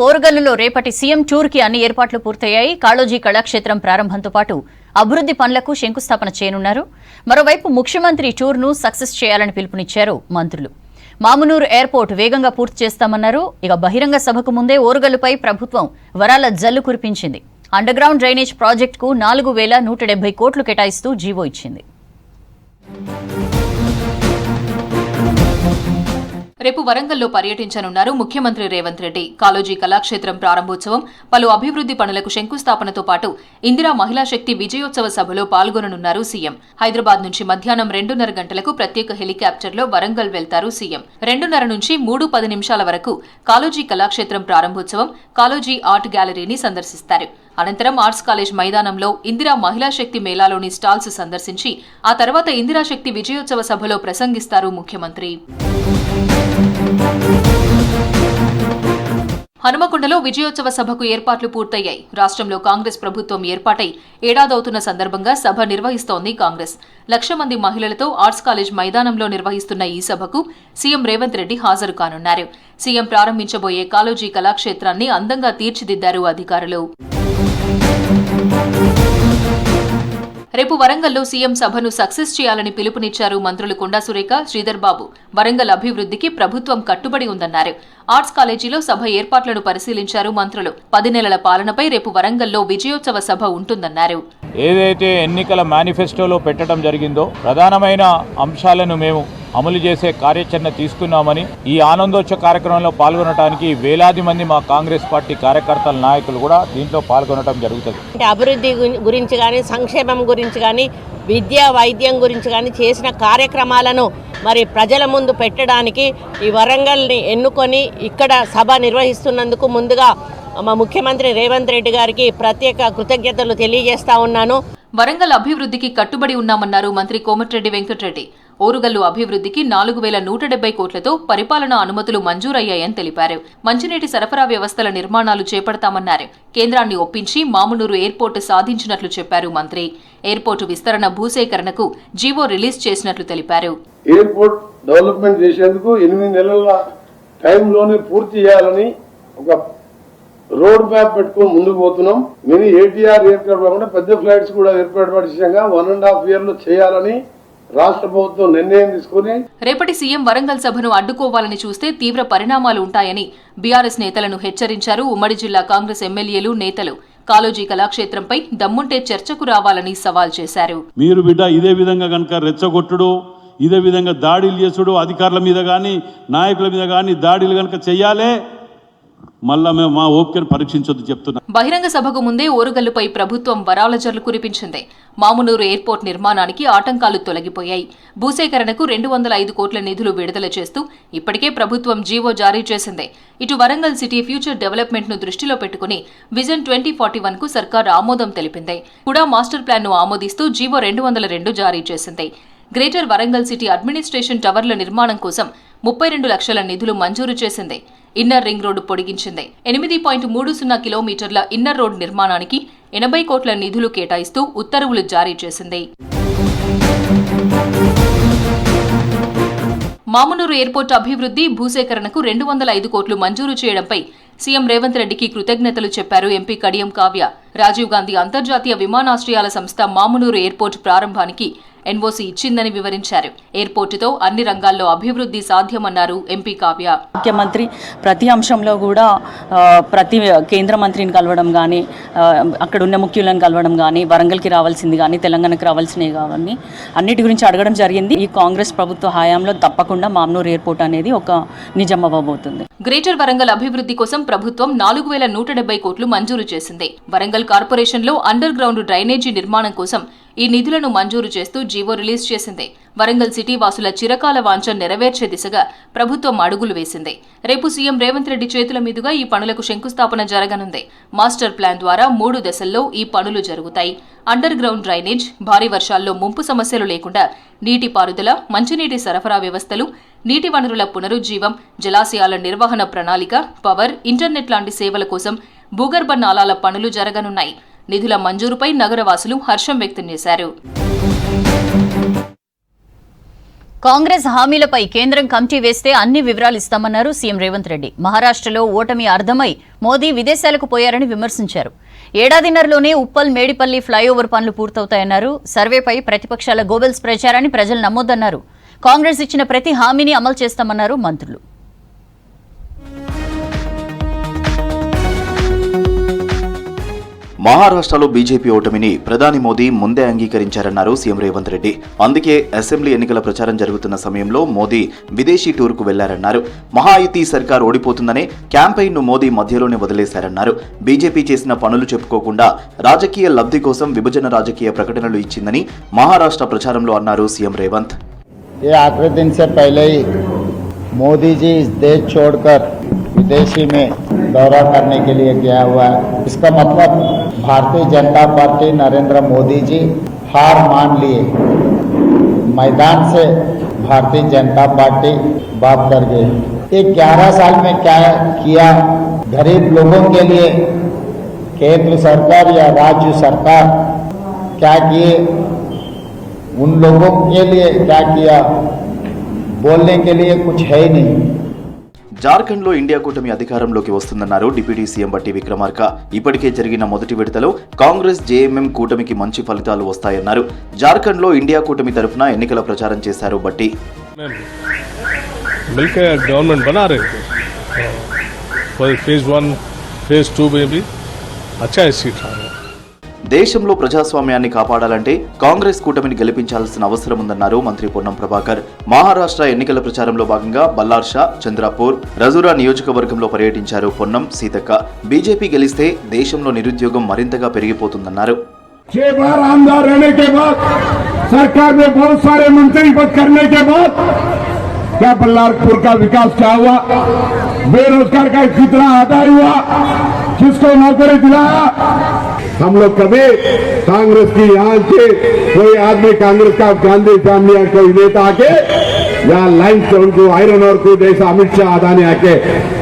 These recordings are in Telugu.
ఓరుగల్లులో రేపటి సీఎం టూర్ కి అన్ని ఏర్పాట్లు పూర్తయ్యాయి. కాళోజీ కళాక్షేత్రం ప్రారంభంతో పాటు అభివృద్ధి పనులకు శంకుస్థాపన చేయనున్నారు. మరోవైపు ముఖ్యమంత్రి టూర్ ను సక్సెస్ చేయాలని పిలుపునిచ్చారు మంత్రులు. మామునూరు ఎయిర్పోర్ట్ వేగంగా పూర్తి చేస్తామన్నారు. ఇక బహిరంగ సభకు ముందే ఓరుగల్లుపై ప్రభుత్వం వరాల జల్లు కురిపించింది. అండర్ గ్రౌండ్ డ్రైనేజ్ ప్రాజెక్టుకు 4170 కోట్లు కేటాయిస్తూ జీవో ఇచ్చింది. రేపు వరంగల్లో పర్యటించనున్నారు ముఖ్యమంత్రి రేవంత్ రెడ్డి. కాళోజీ కళాక్షేత్రం ప్రారంభోత్సవం, పలు అభివృద్ధి పనులకు శంకుస్థాపనతో పాటు ఇందిరా మహిళా శక్తి విజయోత్సవ సభలో పాల్గొననున్నారు సీఎం. హైదరాబాద్ నుంచి మధ్యాహ్నం 2:30 గంటలకు ప్రత్యేక హెలికాప్టర్లో వరంగల్ వెళ్తారు సీఎం. 2:30 నుంచి 3:10 వరకు కాళోజీ కళాక్షేత్రం ప్రారంభోత్సవం, కాళోజీ ఆర్ట్ గ్యాలరీని సందర్శిస్తారు. అనంతరం ఆర్ట్స్ కాలేజ్ మైదానంలో ఇందిరా మహిళా శక్తి మేళాలోని స్టాల్స్ సందర్శించి ఆ తర్వాత ఇందిరా శక్తి విజయోత్సవ సభలో ప్రసంగిస్తారు ముఖ్యమంత్రి. హనుమకొండలో విజయోత్సవ సభకు ఏర్పాట్లు పూర్తయ్యాయి. రాష్ట్రంలో కాంగ్రెస్ ప్రభుత్వం ఏర్పాటై ఏడాదవుతున్న సందర్భంగా సభ నిర్వహిస్తోంది కాంగ్రెస్. 1,00,000 మంది మహిళలతో ఆర్ట్స్ కాలేజ్ మైదానంలో నిర్వహిస్తున్న ఈ సభకు సీఎం రేవంత్ రెడ్డి హాజరు కానున్నారు. సీఎం ప్రారంభించబోయే కాళోజీ కళాక్షేత్రాన్ని అందంగా తీర్చిదిద్దారు అధికారులు. రేపు వరంగల్లో సీఎం సభను సక్సెస్ చేయాలని పిలుపునిచ్చారు మంత్రులు కొండా సురేఖ, శ్రీధర్ బాబు. వరంగల్ అభివృద్ధికి ప్రభుత్వం కట్టుబడి ఉందన్నారు. ఆర్ట్స్ కాలేజీలో సభ ఏర్పాట్లను పరిశీలించారు మంత్రులు. 10 నెలల పాలనపై రేపు వరంగల్లో విజయోత్సవ సభ ఉంటుందన్నారు. ఏదైతే ఎన్నికల మేనిఫెస్టోలో పెట్టడం జరిగిందో ప్రధానమైన అంశాలను మేము అమలు చేసే కార్యాచరణ తీసుకున్నామని, ఈ ఆనందోత్సవ కార్యక్రమంలో పాల్గొనడానికి వేలాది మంది మా కాంగ్రెస్ పార్టీ కార్యకర్తల నాయకులు కూడా దీంట్లో పాల్గొనడం జరుగుతుంది. అభివృద్ధి గురించి కానీ, సంక్షేమం గురించి కానీ, విద్య వైద్యం గురించి కానీ చేసిన కార్యక్రమాలను మరి ప్రజల ముందు పెట్టడానికి ఈ వరంగల్ని ఎన్నుకొని ఇక్కడ సభ నిర్వహిస్తున్నందుకు ముందుగా మా ముఖ్యమంత్రి రేవంత్ రెడ్డి గారికి ప్రత్యేక కృతజ్ఞతలు తెలియజేస్తా ఉన్నాను. వరంగల్ అభివృద్ధికి కట్టుబడి ఉన్నామన్నారు మంత్రి కోమటిరెడ్డి వెంకటరెడ్డి. ఓరుగల్లు అభివృద్ధికి 4170 కోట్లతో పరిపాలనా అనుమతులు మంజూరయ్యాయని తెలిపారు. మంచినీటి సరఫరా వ్యవస్థల నిర్మాణాలు చేపడతామన్నారు. కేంద్రాన్ని ఒప్పించి మామునూరు ఎయిర్పోర్టు సాధించినట్లు చెప్పారు మంత్రి. ఎయిర్పోర్టు విస్తరణ భూసేకరణకు జీవో రిలీజ్ చేసినట్లు తెలిపారు. ఎయిర్పోర్ట్ డెవలప్మెంట్ చేసేందుకు 8 నెలల టైంలోనే పూర్తి చేయాలని ఒక రోడ్ మ్యాప్ పెట్టుకుని ముందుకు పోతున్నాం. మినీ ఏటీఆర్ ఎయిర్క్రాఫ్ట్ కాకుండా పెద్ద ఫ్లైట్స్ కూడా ఏర్పాటు విషయంగా 1.5 years లో చేయాలని రాష్ట్ర ప్రభుత్వం నిర్ణయం తీసుకుని రేపటి సీఎం వరంగల్ సభను అడ్డుకోవాలని చూస్తే తీవ్ర పరిణామాలు ఉంటాయని బీఆర్ఎస్ నేతలను హెచ్చరించారు ఉమ్మడి జిల్లా కాంగ్రెస్ ఎమ్మెల్యేలు, నేతలు. కాళోజీ కళాక్షేత్రంపై దమ్ముంటే చర్చకు రావాలని సవాల్ చేశారు. మీరు బిడ్డ ఇదే విధంగా కనుక రెచ్చగొట్టుడు, ఇదే విధంగా దాడులు చేసుడు, అధికారుల మీద కానీ నాయకుల మీద కానీ దాడులు కనుక చెయ్యాలే, మళ్ళా మేము మా ఓపికను పరీక్షించొద్దు చెప్తున్నా. బహిరంగ సభకు ముందే ఓరుగల్లుపై ప్రభుత్వం వరాల జల్లు కురిపించింది. మామునూరు ఎయిర్పోర్ట్ నిర్మాణానికి ఆటంకాలు తొలగిపోయాయి. భూసేకరణకు 205 కోట్ల నిధులు విడుదల చేస్తూ ఇప్పటికే ప్రభుత్వం జీవో జారీ చేసింది. ఇటు వరంగల్ సిటీ ఫ్యూచర్ డెవలప్మెంట్ ను దృష్టిలో పెట్టుకుని విజన్ 2041 కు సర్కార్ ఆమోదం తెలిపింది. కూడా మాస్టర్ ప్లాన్ ను ఆమోదిస్తూ జీవో 202 జారీ చేసింది. గ్రేటర్ వరంగల్ సిటీ అడ్మినిస్ట్రేషన్ టవర్ల నిర్మాణం కోసం 32 లక్షల నిధులు మంజూరు చేసింది. Inner ring road పొడిగించింది. 8.30 కిలోమీటర్ల ఇన్నర్ రోడ్ నిర్మాణానికి 80 కోట్ల నిధులు కేటాయిస్తూ ఉత్తర్వులు జారీ చేసింది. మామునూరు ఎయిర్పోర్టు అభివృద్ధి, భూసేకరణకు 205 కోట్లు మంజూరు చేయడంపై సీఎం రేవంత్ రెడ్డికి కృతజ్ఞతలు చెప్పారు ఎంపీ కడియం కావ్య. రాజీవ్ గాంధీ అంతర్జాతీయ విమానాశ్రయాల సంస్థ మామునూరు ఎయిర్పోర్టు ప్రారంభానికి ఎన్ఓసీ ఇచ్చిందని వివరించారు. ఎయిర్పోర్టుతో అన్ని రంగాల్లో అభివృద్ధి సాధ్యమన్నారు ఎంపీ కావ్య. ముఖ్యమంత్రి ప్రతి అంశంలో కూడా ప్రతి కేంద్ర మంత్రిని కలవడం కానీ, అక్కడ ఉన్న ముఖ్యులను కలవడం కానీ, వరంగల్కి రావాల్సింది కానీ, తెలంగాణకి రావాల్సినవి కానీ అన్నిటి గురించి అడగడం జరిగింది. ఈ కాంగ్రెస్ ప్రభుత్వ హయాంలో తప్పకుండా మామునూరు ఎయిర్పోర్ట్ అనేది ఒక నిజం అవ్వబోతుంది. గ్రేటర్ వరంగల్ అభివృద్ధి కోసం ప్రభుత్వం 4170 కోట్లు మంజూరు చేసింది. వరంగల్ కార్పొరేషన్లో అండర్ గ్రౌండ్ డ్రైనేజీ నిర్మాణం కోసం ఈ నిధులను మంజూరు చేస్తూ జీవో రిలీజ్ చేసింది. వరంగల్ సిటీ వాసుల చిరకాల వాంఛ నెరవేర్చే దిశగా ప్రభుత్వం అడుగులు వేసింది. రేపు సీఎం రేవంత్ రెడ్డి చేతుల మీదుగా ఈ పనులకు శంకుస్థాపన జరగనుంది. మాస్టర్ ప్లాన్ ద్వారా 3 దశల్లో ఈ పనులు జరుగుతాయి. అండర్ గ్రౌండ్ డ్రైనేజ్, భారీ వర్షాల్లో ముంపు సమస్యలు లేకుండా నీటిపారుదల, మంచినీటి సరఫరా వ్యవస్థలు, నీటి వనరుల పునరుజ్జీవం, జలాశయాల నిర్వహణ ప్రణాళిక, పవర్, ఇంటర్నెట్ లాంటి సేవల కోసం భూగర్భ నాలాల పనులు జరగనున్నాయి. నిధుల మంజూరుపై నగరవాసులు హర్షం వ్యక్తం చేశారు. కాంగ్రెస్ హామీలపై కేంద్రం కమిటీ వేస్తే అన్ని వివరాలు ఇస్తామన్నారు సీఎం రేవంత్ రెడ్డి. మహారాష్ట్రలో ఓటమి అర్థమై మోదీ విదేశాలకు పోయారని విమర్శించారు. ఏడాదిన్నరలోనే ఉప్పల్ మేడిపల్లి ఫ్లైఓవర్ పనులు పూర్తవుతాయన్నారు. సర్వేపై ప్రతిపక్షాల గోబెల్స్ ప్రచారాన్ని ప్రజలు నమ్మొద్దన్నారు. కాంగ్రెస్ ఇచ్చిన ప్రతి హామీని అమలు చేస్తామన్నారు మంత్రులు. మహారాష్ట్రలో బీజేపీ ఓటమిని ప్రధాని మోదీ ముందే అంగీకరించారన్నారు సీఎం రేవంత్ రెడ్డి. అందుకే అసెంబ్లీ ఎన్నికల ప్రచారం జరుగుతున్న సమయంలో మోదీ విదేశీ టూర్కు వెళ్లారన్నారు. మహాయుతి సర్కార్ ఓడిపోతుందనే క్యాంపెయిన్ను మోదీ మధ్యలోనే వదిలేశారన్నారు. బీజేపీ చేసిన పనులు చెప్పుకోకుండా రాజకీయ లబ్ధి కోసం విభజన రాజకీయ ప్రకటనలు ఇచ్చిందని మహారాష్ట్ర ప్రచారంలో అన్నారు సీఎం రేవంత్. आखिरी दिन से पहले ही मोदी जी इस देश छोड़कर विदेशी में दौरा करने के लिए गया हुआ है. इसका मतलब भारतीय जनता पार्टी नरेंद्र मोदी जी हार मान लिए. मैदान से भारतीय जनता पार्टी बात कर गई. ये 11 साल में क्या किया, गरीब लोगों के लिए केंद्र सरकार या राज्य सरकार क्या किए, उन लोगों के लिए क्या किया, बोलने के लिए कुछ है ही नहीं. జార్ఖండ్లో ఇండియా కూటమి అధికారంలోకి వస్తుందన్నారు డిప్యూటీ సీఎం బట్టి విక్రమార్క. ఇప్పటికే జరిగిన మొదటి విడతలో కాంగ్రెస్ జేఎంఎం కూటమికి మంచి ఫలితాలు వస్తాయన్నారు. జార్ఖండ్లో ఇండియా కూటమి తరఫున ఎన్నికల ప్రచారం చేశారు బట్టి. దేశంలో ప్రజాస్వామ్యాన్ని కాపాడాలంటే కాంగ్రెస్ కూటమిని గెలిపించాల్సిన అవసరం ఉందన్నారు మంత్రి పొన్నం ప్రభాకర్. మహారాష్ట్ర ఎన్నికల ప్రచారంలో భాగంగా బల్లార్షా, చంద్రాపూర్, రజురా నియోజకవర్గంలో పర్యటించారు పొన్నం, సీతక్క. బీజేపీ గెలిస్తే దేశంలో నిరుద్యోగం మరింతగా పెరిగిపోతుందన్నారు. क्या बल्लारपुर का विकास क्या हुआ, बेरोजगार का कितना आधार हुआ, किसको नौकरी दिलाया. हम लोग कभी कांग्रेस की यहाँ से कोई आदमी कांग्रेस का गांधी फैमिली कोई नेता आके यहाँ लाइन से उनको आयरन और को जैसा अमित शाह अदानी आके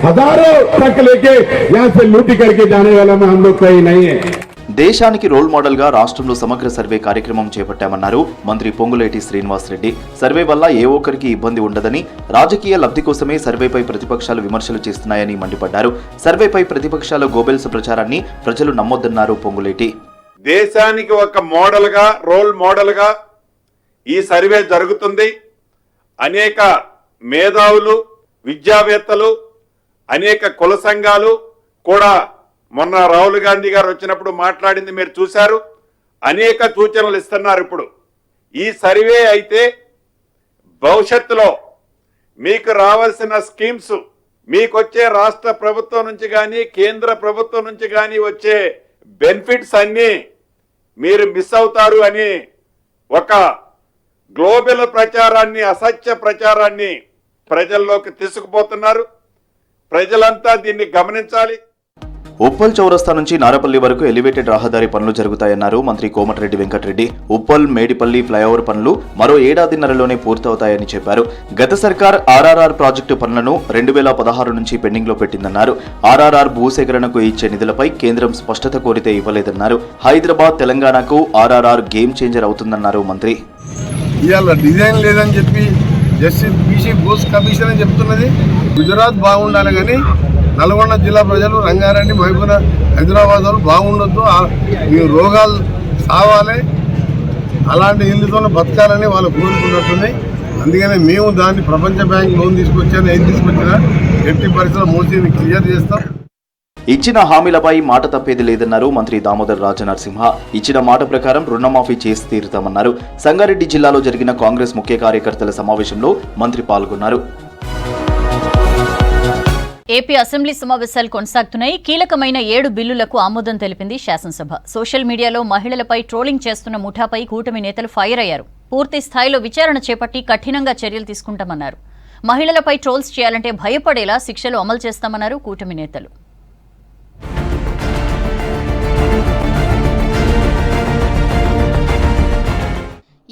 हजारों ट्रक लेके यहाँ से लूटी करके जाने वाला में हम लोग कहीं नहीं है. దేశానికి రోల్ మోడల్ గా రాష్ట్రంలో సమగ్ర సర్వే కార్యక్రమం చేపట్టామన్నారు మంత్రి పొంగులేటి శ్రీనివాసరెడ్డి. సర్వే వల్ల ఏ ఒక్కరికి ఇబ్బంది ఉండదని, రాజకీయ లబ్ధి కోసమే సర్వేపై ప్రతిపక్షాలు విమర్శలు చేస్తున్నాయని మండిపడ్డారు. సర్వేపై ప్రతిపక్షాల గోబెల్స్ ప్రచారాన్ని ప్రజలు నమ్మొద్దన్నారు పొంగులేటి. దేశానికి ఒక మోడల్ గా, రోల్ మోడల్ గా ఈ సర్వే జరుగుతుంది. అనేక మేధావులు, విద్యావేత్తలు, అనేక కుల సంఘాలు కూడా మొన్న రాహుల్ గాంధీ గారు వచ్చినప్పుడు మాట్లాడింది మీరు చూశారు. అనేక సూచనలు ఇస్తున్నారు. ఇప్పుడు ఈ సర్వే అయితే భవిష్యత్తులో మీకు రావాల్సిన స్కీమ్స్, మీకు వచ్చే రాష్ట్ర ప్రభుత్వం నుంచి కానీ కేంద్ర ప్రభుత్వం నుంచి కానీ వచ్చే బెనిఫిట్స్ అన్నీ మీరు మిస్ అవుతారు అని ఒక గ్లోబల్ ప్రచారాన్ని, అసత్య ప్రచారాన్ని ప్రజల్లోకి తీసుకుపోతున్నారు. ప్రజలంతా దీన్ని గమనించాలి. ఉప్పల్ చౌరస్తా నుంచి నారపల్లి వరకు ఎలివేటెడ్ రహదారి పనులు జరుగుతాయన్నారు మంత్రి కోమటిరెడ్డి వెంకటరెడ్డి. ఉప్పల్ మేడిపల్లి ఫ్లైఓవర్ పనులు మరో ఏడాదిన్నరలోనే పూర్తవుతాయని చెప్పారు. గత సర్కార్ ఆర్ఆర్ఆర్ ప్రాజెక్టు పనులను 2016 నుంచి పెండింగ్ లో పెట్టిందన్నారు. ఆర్ఆర్ఆర్ భూసేకరణకు ఇచ్చే నిధులపై కేంద్రం స్పష్టత కోరితే ఇవ్వలేదన్నారు. హైదరాబాద్, తెలంగాణకు ఆర్ఆర్ఆర్ గేమ్ చేంజర్ అవుతుందన్నారు మంత్రి. ఇవాళ డిజైన్ లేదని చెప్పి జస్టిస్ బీసీ బోస్ కమిషన్ అని చెప్తున్నది. గుజరాత్ బాగుండాలి కానీ నల్గొండ జిల్లా ప్రజలు, రంగారెడ్డి, మహబూబ్, హైదరాబాద్ వాళ్ళు బాగుండొద్దు, ఈ రోగాలు సావాలి, అలాంటి ఇల్లుతో బతకాలని వాళ్ళు కోరుకున్నట్టుంది. అందుకనే మేము దాన్ని ప్రపంచ బ్యాంక్ లోన్ తీసుకొచ్చాను, ఏం తీసుకొచ్చినా ఎట్టి పరిస్థితుల్లో మూసీని క్లియర్ చేస్తాం. ఇచ్చిన హామీలపై మాట తప్పేది లేదన్నారు మంత్రి దామోదర్ రాజనరసింహ. ఇచ్చిన మాట ప్రకారం రుణమాఫీ చేసి తీరుతామన్నారు. సంగారెడ్డి జిల్లాలో జరిగిన కాంగ్రెస్ ముఖ్య కార్యకర్తల సమావేశంలో మంత్రి పాల్గొన్నారు. ఏపీ అసెంబ్లీ సమావేశాలు కొనసాగుతున్నాయి. కీలకమైన 7 బిల్లులకు ఆమోదం తెలిపింది శాసనసభ. సోషల్ మీడియాలో మహిళలపై ట్రోలింగ్ చేస్తున్న ముఠాపై కూటమి నేతలు ఫైర్ అయ్యారు. పూర్తి స్థాయిలో విచారణ చేపట్టి కఠినంగా చర్యలు తీసుకుంటామన్నారు. మహిళలపై ట్రోల్స్ చేయాలంటే భయపడేలా శిక్షలు అమలు చేస్తామన్నారు కూటమి నేతలు.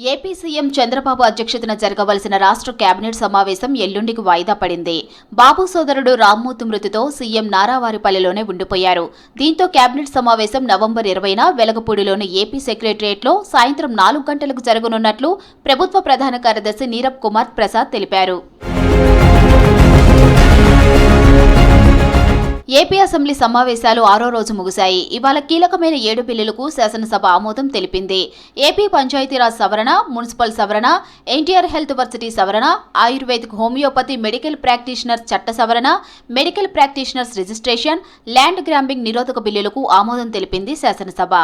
ఏపీ సీఎం చంద్రబాబు అధ్యక్షతన జరగవలసిన రాష్ట్ర కేబినెట్ సమావేశం ఎల్లుండికి వాయిదా పడింది. బాబు సోదరుడు రామ్మూర్తి మృతితో సీఎం నారావారిపల్లిలోనే ఉండిపోయారు. దీంతో కేబినెట్ సమావేశం నవంబర్ 20న వెలగపూడిలోని ఏపీ సెక్రటరియట్లో సాయంత్రం 4 గంటలకు జరగనున్నట్లు ప్రభుత్వ ప్రధాన కార్యదర్శి నీరబ్ కుమార్ ప్రసాద్ తెలిపారు. ఏపీ అసెంబ్లీ సమావేశాలు 6వ రోజు ముగిశాయి. ఇవాళ కీలకమైన 7 బిల్లులకు శాసనసభ ఆమోదం తెలిపింది. ఏపీ పంచాయతీరాజ్ సవరణ, మున్సిపల్ సవరణ, ఎన్టీఆర్ హెల్త్ వర్సిటీ సవరణ, ఆయుర్వేదిక్ హోమియోపతి మెడికల్ ప్రాక్టీషనర్స్ చట్ట సవరణ, మెడికల్ ప్రాక్టీషనర్స్ రిజిస్ట్రేషన్, ల్యాండ్ గ్రాంబింగ్ నిరోధక బిల్లులకు ఆమోదం తెలిపింది శాసనసభ.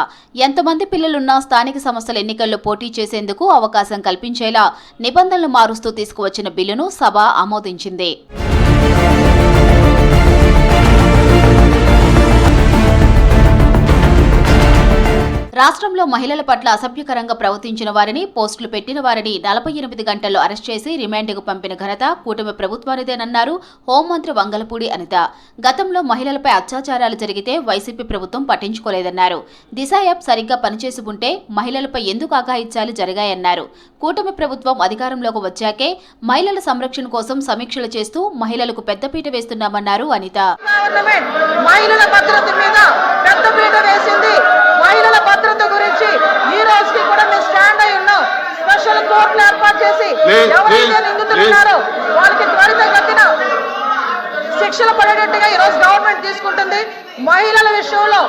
ఎంతమంది పిల్లలున్నా స్థానిక సంస్థల ఎన్నికల్లో పోటీ చేసేందుకు అవకాశం కల్పించేలా నిబంధనలు మారుస్తూ తీసుకువచ్చిన బిల్లును సభ ఆమోదించింది. రాష్ట్రంలో మహిళల పట్ల అసభ్యకరంగా ప్రవర్తించిన వారిని, పోస్టులు పెట్టిన వారిని 48 గంటల్లో అరెస్ట్ చేసి రిమాండ్కు పంపిన ఘనత కూటమి ప్రభుత్వానిదేనన్నారు హోంమంత్రి వంగలపూడి అనిత. గతంలో మహిళలపై అత్యాచారాలు జరిగితే వైసీపీ ప్రభుత్వం పట్టించుకోలేదన్నారు. దిశ యాప్ సరిగ్గా పనిచేసి ఉంటే మహిళలపై ఎందుకు అఘాయిత్యాలు జరిగాయన్నారు. కూటమి ప్రభుత్వం అధికారంలోకి వచ్చాకే మహిళల సంరక్షణ కోసం సమీక్షలు చేస్తూ మహిళలకు పెద్దపీట వేస్తున్నామన్నారు అనిత. మహిళల భద్రత మీద పెద్దపీట వేసింది. మహిళల భద్రత గురించి ఈ రోజుకి కూడా మేము స్టాండ్ అయి ఉన్నాం. స్పెషల్ కోర్టులు ఏర్పాటు చేసి ఎవరైతే నిందితులు ఉన్నారో వాళ్ళకి త్వరితగతిన శిక్షలు పడేటట్టుగా ఈ రోజు గవర్నమెంట్ తీసుకుంటుంది. మహిళల విషయంలో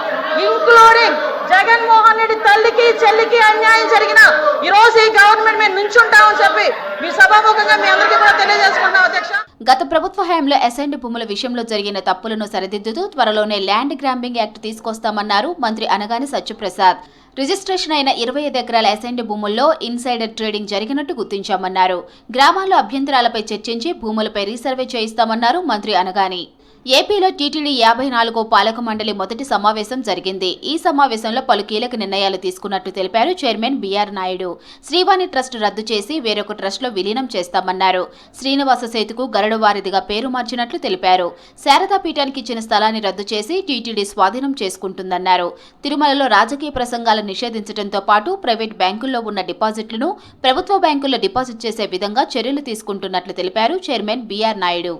ఇంక్లూడింగ్ జగన్మోహన్ రెడ్డి తల్లికి చెల్లికి అన్యాయం జరిగిన ఈ రోజు ఈ గవర్నమెంట్ మేము నుంచుంటామని చెప్పి మీ సభాముఖంగా మీ అందరికీ కూడా తెలియజేసుకుంటాం అధ్యక్ష. గత ప్రభుత్వ హయాంలో అసైన్డ్ భూముల విషయంలో జరిగిన తప్పులను సరిదిద్దుతూ త్వరలోనే ల్యాండ్ గ్రాంబింగ్ యాక్ట్ తీసుకొస్తామన్నారు మంత్రి అనగాని సత్యప్రసాద్. రిజిస్ట్రేషన్ అయిన 25 ఎకరాల అసైన్డ్ భూముల్లో ఇన్సైడర్ ట్రేడింగ్ జరిగినట్టు గుర్తించామన్నారు. గ్రామాల్లో అభ్యంతరాలపై చర్చించి భూములపై రీసర్వే చేయిస్తామన్నారు మంత్రి అనగాని. ఏపీలో టీటీడీ 54వ పాలక మండలి మొదటి సమావేశం జరిగింది. ఈ సమావేశంలో పలు కీలక నిర్ణయాలు తీసుకున్నట్టు తెలిపారు chairman BR Naidu. Srivani trust రద్దు చేసి వేరొక ట్రస్ట్లో విలీనం చేస్తామన్నారు. శ్రీనివాస సేతుకు గరుడ వారిదిగా పేరు మార్చినట్లు తెలిపారు. శారదా పీఠానికి ఇచ్చిన స్థలాన్ని రద్దు చేసి టీటీడీ స్వాధీనం చేసుకుంటుందన్నారు. తిరుమలలో రాజకీయ ప్రసంగాలను నిషేధించడంతో పాటు ప్రైవేట్ బ్యాంకుల్లో ఉన్న డిపాజిట్లను ప్రభుత్వ బ్యాంకుల్లో డిపాజిట్ చేసే విధంగా చర్యలు తీసుకుంటున్నట్లు తెలిపారు చైర్మన్ బీఆర్ నాయుడు.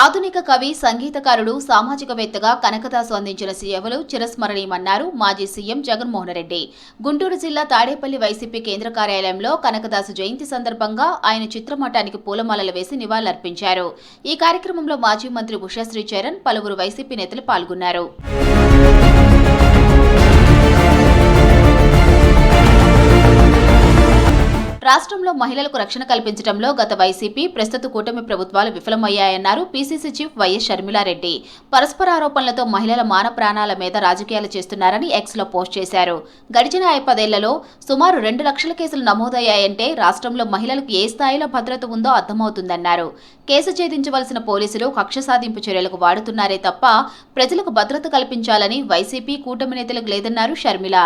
ఆధునిక కవి, సంగీతకారుడు, సామాజికవేత్తగా కనకదాసు అందించిన సేవలు చిరస్మరణీయమన్నారు మాజీ సీఎం జగన్మోహన్ రెడ్డి. గుంటూరు జిల్లా తాడేపల్లి వైసీపీ కేంద్ర కార్యాలయంలో కనకదాసు జయంతి సందర్భంగా ఆయన చిత్రపటానికి పూలమాలలు వేసి నివాళులర్పించారు. ఈ కార్యక్రమంలో మాజీ మంత్రి ఉషశ్రీ చరణ్, పలువురు వైసీపీ నేతలు పాల్గొన్నారు. రాష్ట్రంలో మహిళలకు రక్షణ కల్పించడంలో గత వైసీపీ, ప్రస్తుత కూటమి ప్రభుత్వాలు విఫలమయ్యాయన్నారు పీసీసీ చీఫ్ వైఎస్ షర్మిలారెడ్డి. పరస్పర ఆరోపణలతో మహిళల మాన ప్రాణాల మీద రాజకీయాలు చేస్తున్నారని ఎక్స్లో పోస్ట్ చేశారు. గడిచిన 10 ఏళ్లలో సుమారు 2 లక్షల కేసులు నమోదయ్యాయంటే రాష్ట్రంలో మహిళలకు ఏ స్థాయిలో భద్రత ఉందో అర్థమవుతుందన్నారు. కేసు ఛేదించవలసిన పోలీసులు కక్ష సాధింపు చర్యలకు వాడుతున్నారే తప్ప ప్రజలకు భద్రత కల్పించాలని వైసీపీ, కూటమి నేతలకు లేదన్నారు షర్మిల.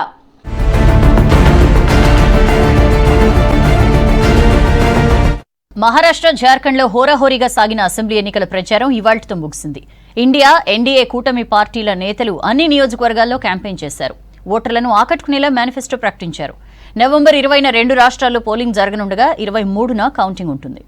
మహారాష్ట్ర, జార్ఖండ్లో హోరాహోరీగా సాగిన అసెంబ్లీ ఎన్నికల ప్రచారం ఇవాళ్టితో ముగిసింది. ఇండియా, ఎన్డీఏ కూటమి పార్టీల నేతలు అన్ని నియోజకవర్గాల్లో క్యాంపెయిన్ చేశారు. ఓటర్లను ఆకట్టుకునేలా మేనిఫెస్టో ప్రకటించారు. నవంబర్ 20న 2 రాష్ట్రాల్లో పోలింగ్ జరగనుండగా 23న కౌంటింగ్ ఉంటుంది.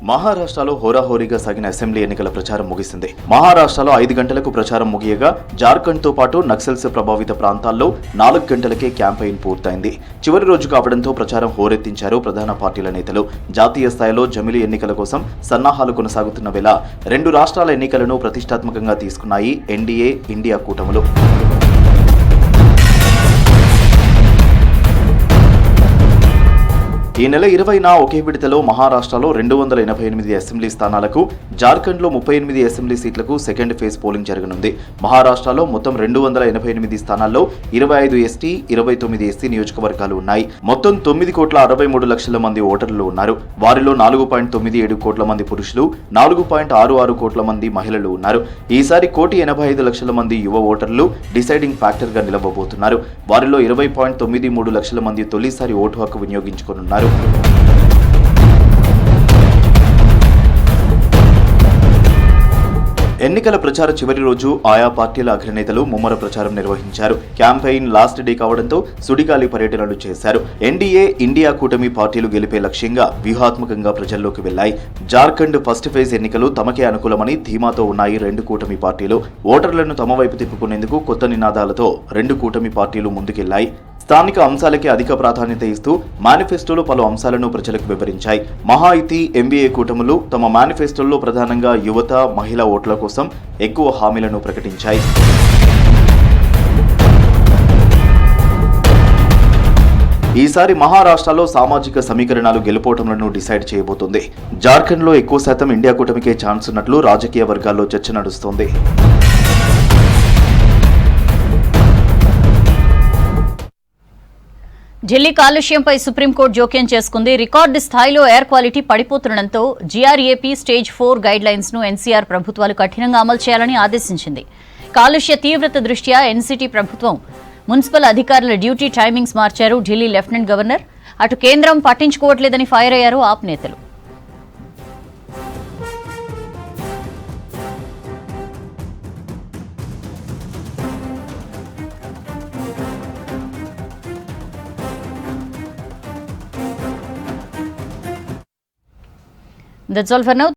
మహారాష్ట్రలో హోరాహోరీగా సాగిన అసెంబ్లీ ఎన్నికల ప్రచారం ముగిసింది. మహారాష్ట్రలో 5 గంటలకు ప్రచారం ముగియగా జార్ఖండ్తో పాటు నక్సల్స్ ప్రభావిత ప్రాంతాల్లో 4 గంటలకే క్యాంపెయిన్ పూర్తయింది. చివరి రోజు కావడంతో ప్రచారం హోరెత్తించారు ప్రధాన పార్టీల నేతలు. జాతీయ స్థాయిలో జమిలీ ఎన్నికల కోసం సన్నాహాలు కొనసాగుతున్న వేళ 2 రాష్ట్రాల ఎన్నికలను ప్రతిష్టాత్మకంగా తీసుకున్నాయి ఎన్డీఏ, ఇండియా కూటములు. ఈ నెల 20న ఒకే విడతలో మహారాష్ట్రలో 288 అసెంబ్లీ స్థానాలకు, జార్ఖండ్లో 38 అసెంబ్లీ సీట్లకు సెకండ్ ఫేజ్ పోలింగ్ జరగనుంది. మహారాష్ట్రలో మొత్తం 288 స్థానాల్లో 25 ఎస్టీ, 29 ఎస్సీ నియోజకవర్గాలు ఉన్నాయి. మొత్తం 9,63 లక్షల మంది ఓటర్లు ఉన్నారు. వారిలో 4.97 కోట్ల మంది పురుషులు, 4.66 కోట్ల మంది మహిళలు ఉన్నారు. ఈసారి 1,85 లక్షల మంది యువ ఓటర్లు డిసైడింగ్ ఫ్యాక్టర్ గా నిలవబోతున్నారు. వారిలో 20.93 లక్షల మంది తొలిసారి ఓటు హక్కు వినియోగించుకోనున్నారు. ఎన్నికల ప్రచార చివరి రోజు ఆయా పార్టీల అగ్రనేతలు ముమ్మర ప్రచారం నిర్వహించారు. క్యాంపెయిన్ లాస్ట్ డే కావడంతో సుడిగాలి పర్యటనలు చేశారు. ఎన్డీఏ, ఇండియా కూటమి పార్టీలు గెలిపే లక్ష్యంగా వ్యూహాత్మకంగా ప్రజల్లోకి వెళ్లాయి. జార్ఖండ్ ఫస్ట్ ఫేజ్ ఎన్నికలు తమకే అనుకూలమని ధీమాతో ఉన్నాయి రెండు కూటమి పార్టీలు. ఓటర్లను తమ వైపు తిప్పుకునేందుకు కొత్త నినాదాలతో రెండు కూటమి పార్టీలు ముందుకెళ్లాయి. స్థానిక అంశాలకే అధిక ప్రాధాన్యత ఇస్తూ మేనిఫెస్టోలో పలు అంశాలను ప్రజలకు వివరించాయి. మహాయుతి, ఎంబీఏ కూటములు తమ మేనిఫెస్టోల్లో ప్రధానంగా యువత, మహిళా ఓట్ల కోసం ఎక్కువ హామీలను ప్రకటించాయి. ఈసారి మహారాష్ట్రలో సామాజిక సమీకరణాలు గెలుపోవటంలను డిసైడ్ చేయబోతోంది. జార్ఖండ్లో ఎక్కువ శాతం ఇండియా కూటమికే ఛాన్స్ ఉన్నట్లు రాజకీయ వర్గాల్లో చర్చ నడుస్తోంది. ఢిల్లీ కాలుష్యంపై సుప్రీంకోర్టు జోక్యం చేసుకుంది. రికార్డు స్థాయిలో ఎయిర్ క్వాలిటీ పడిపోతుండటంతో జీఆర్ఏపీ స్టేజ్ 4 గైడ్ లైన్స్ ను ఎన్సీఆర్ ప్రభుత్వాలు కఠినంగా అమలు చేయాలని ఆదేశించింది. కాలుష్య తీవ్రత దృష్ట్యా ఎన్సీటీ ప్రభుత్వం మున్సిపల్ అధికారుల డ్యూటీ టైమింగ్స్ మార్చారు. ఢిల్లీ లెఫ్టినెంట్ గవర్నర్ అటు కేంద్రం పట్టించుకోవట్లేదని ఫైర్ అయ్యారు ఆప్ నేతలు. That's all for now.